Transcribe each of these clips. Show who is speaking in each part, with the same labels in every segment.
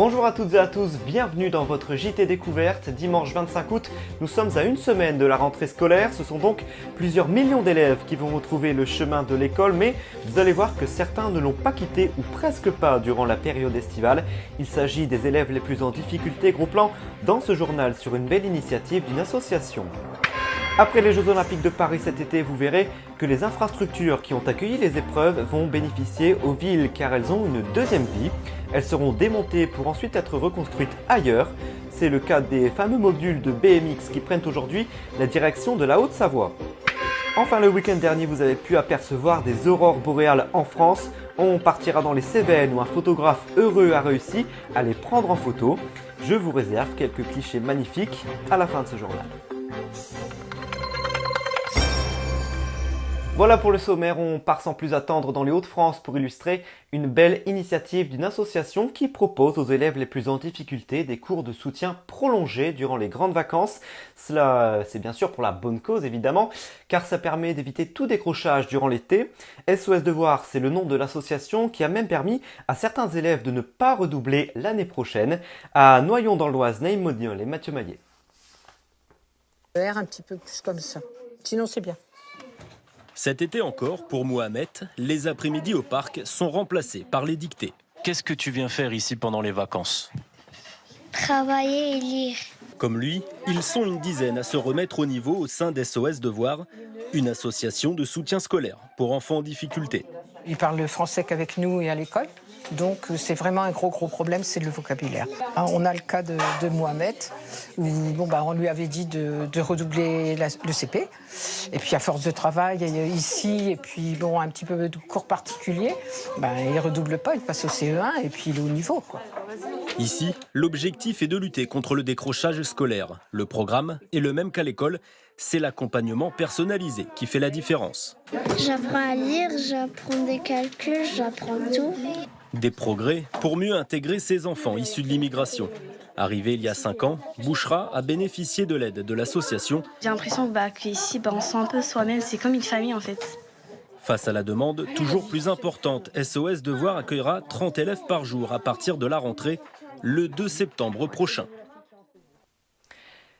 Speaker 1: Bonjour à toutes et à tous, bienvenue dans votre JT Découverte. Dimanche 25 août, nous sommes à une semaine de la rentrée scolaire. Ce sont donc plusieurs millions d'élèves qui vont retrouver le chemin de l'école, mais vous allez voir que certains ne l'ont pas quitté ou presque pas durant la période estivale. Il s'agit des élèves les plus en difficulté. Gros plan dans ce journal sur une belle initiative d'une association. Après les Jeux Olympiques de Paris cet été, vous verrez que les infrastructures qui ont accueilli les épreuves vont bénéficier aux villes car elles ont une deuxième vie. Elles seront démontées pour ensuite être reconstruites ailleurs. C'est le cas des fameux modules de BMX qui prennent aujourd'hui la direction de la Haute-Savoie. Enfin, le week-end dernier, vous avez pu apercevoir des aurores boréales en France. On partira dans les Cévennes où un photographe heureux a réussi à les prendre en photo. Je vous réserve quelques clichés magnifiques à la fin de ce journal. Voilà pour le sommaire, on part sans plus attendre dans les Hauts-de-France pour illustrer une belle initiative d'une association qui propose aux élèves les plus en difficulté des cours de soutien prolongés durant les grandes vacances. Cela, c'est bien sûr pour la bonne cause évidemment, car ça permet d'éviter tout décrochage durant l'été. SOS Devoirs, c'est le nom de l'association qui a même permis à certains élèves de ne pas redoubler l'année prochaine. À Noyon dans l'Oise, Naïm Modiol et Mathieu Maillet.
Speaker 2: Un petit peu plus comme ça, sinon c'est bien.
Speaker 3: Cet été encore, pour Mohamed, les après-midi au parc sont remplacés par les dictées.
Speaker 4: Qu'est-ce que tu viens faire ici pendant les vacances?
Speaker 5: Travailler et lire.
Speaker 3: Comme lui, ils sont une dizaine à se remettre au niveau au sein d'SOS Devoirs, une association de soutien scolaire pour enfants en difficulté.
Speaker 2: Il parle le français qu'avec nous et à l'école, donc c'est vraiment un gros problème, c'est le vocabulaire. On a le cas de Mohamed, où on lui avait dit de redoubler le CP, et puis à force de travail ici, et puis un petit peu de cours particuliers, il ne redouble pas, il passe au CE1 et puis il est au niveau, quoi.
Speaker 3: Ici, l'objectif est de lutter contre le décrochage scolaire. Le programme est le même qu'à l'école, c'est l'accompagnement personnalisé qui fait la différence.
Speaker 5: J'apprends à lire, j'apprends des calculs, j'apprends tout.
Speaker 3: Des progrès pour mieux intégrer ces enfants issus de l'immigration. Arrivé il y a 5 ans, Bouchra a bénéficié de l'aide de l'association.
Speaker 6: J'ai l'impression qu'ici, on se sent un peu soi-même, c'est comme une famille en fait.
Speaker 3: Face à la demande toujours plus importante, SOS Devoirs accueillera 30 élèves par jour à partir de la rentrée, le 2 septembre prochain.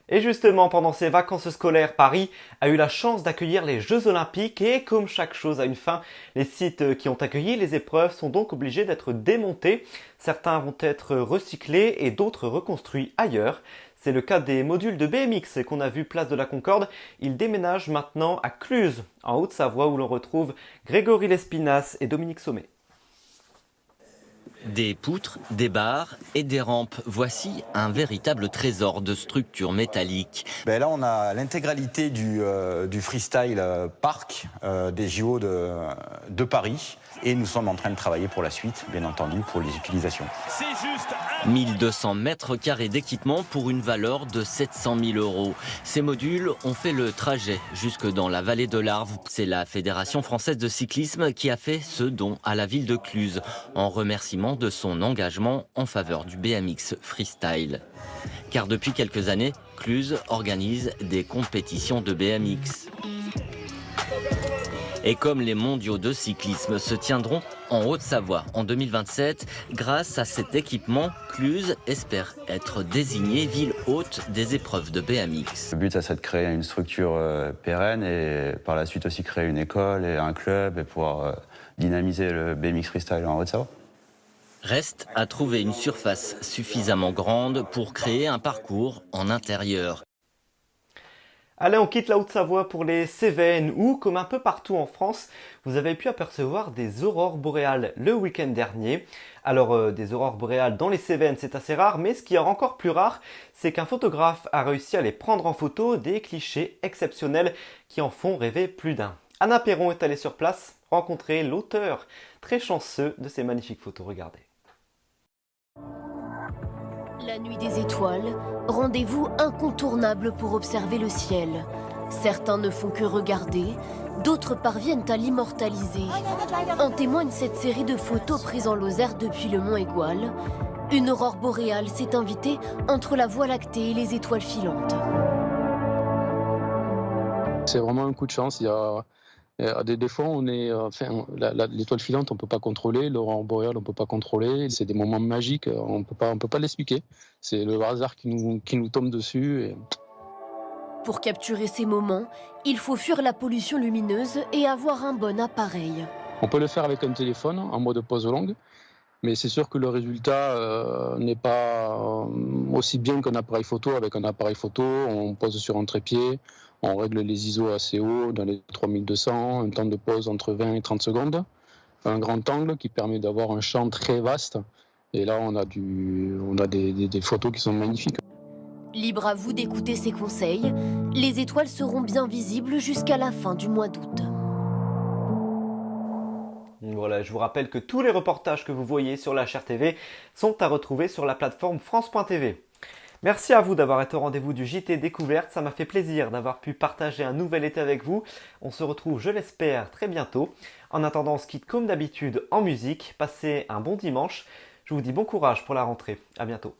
Speaker 1: Et justement, pendant ces vacances scolaires, Paris a eu la chance d'accueillir les Jeux Olympiques et comme chaque chose a une fin, les sites qui ont accueilli les épreuves sont donc obligés d'être démontés. Certains vont être recyclés et d'autres reconstruits ailleurs. C'est le cas des modules de BMX qu'on a vu place de la Concorde. Ils déménagent maintenant à Cluses, en Haute-Savoie, où l'on retrouve Grégory Lespinasse et Dominique Sommet.
Speaker 7: Des poutres, des barres et des rampes. Voici un véritable trésor de structures métalliques.
Speaker 8: Là, on a l'intégralité du freestyle park des JO de Paris. Et nous sommes en train de travailler pour la suite, bien entendu, pour les utilisations.
Speaker 7: 1200 mètres carrés d'équipement pour une valeur de 700 000 €. Ces modules ont fait le trajet jusque dans la vallée de l'Arve. C'est la Fédération française de cyclisme qui a fait ce don à la ville de Cluses, en remerciement de son engagement en faveur du BMX freestyle. Car depuis quelques années, Cluses organise des compétitions de BMX. Et comme les mondiaux de cyclisme se tiendront en Haute-Savoie en 2027, grâce à cet équipement, Cluses espère être désignée ville hôte des épreuves de BMX.
Speaker 9: Le but, ça serait de créer une structure pérenne et par la suite aussi créer une école et un club et pouvoir dynamiser le BMX freestyle en Haute-Savoie.
Speaker 7: Reste à trouver une surface suffisamment grande pour créer un parcours en intérieur.
Speaker 1: Allez, on quitte la Haute-Savoie pour les Cévennes où, comme un peu partout en France, vous avez pu apercevoir des aurores boréales le week-end dernier. Alors, des aurores boréales dans les Cévennes, c'est assez rare, mais ce qui est encore plus rare, c'est qu'un photographe a réussi à les prendre en photo, des clichés exceptionnels qui en font rêver plus d'un. Anna Perron est allée sur place rencontrer l'auteur très chanceux de ces magnifiques photos. Regardez.
Speaker 10: La nuit des étoiles, rendez-vous incontournable pour observer le ciel. Certains ne font que regarder, d'autres parviennent à l'immortaliser. En témoigne cette série de photos prises en Lozère depuis le mont Égual. Une aurore boréale s'est invitée entre la Voie lactée et les étoiles filantes.
Speaker 11: C'est vraiment un coup de chance. Il y a Des fois, on est, l'étoile filante, on ne peut pas contrôler, l'aurore boréale, on ne peut pas contrôler. C'est des moments magiques, on ne peut pas l'expliquer. C'est le hasard qui nous tombe dessus.
Speaker 10: Pour capturer ces moments, il faut fuir la pollution lumineuse et avoir un bon appareil.
Speaker 11: On peut le faire avec un téléphone en mode pause longue, mais c'est sûr que le résultat n'est pas aussi bien qu'un appareil photo. Avec un appareil photo, on pose sur un trépied, on règle les ISO assez haut, dans les 3200, un temps de pause entre 20 et 30 secondes, un grand angle qui permet d'avoir un champ très vaste. Et là, on a des photos qui sont magnifiques.
Speaker 10: Libre à vous d'écouter ces conseils. Les étoiles seront bien visibles jusqu'à la fin du mois d'août.
Speaker 1: Voilà, je vous rappelle que tous les reportages que vous voyez sur la Chaire TV sont à retrouver sur la plateforme France.tv. Merci à vous d'avoir été au rendez-vous du JT Découverte, ça m'a fait plaisir d'avoir pu partager un nouvel été avec vous. On se retrouve, je l'espère, très bientôt. En attendant, on se quitte comme d'habitude en musique. Passez un bon dimanche. Je vous dis bon courage pour la rentrée. À bientôt.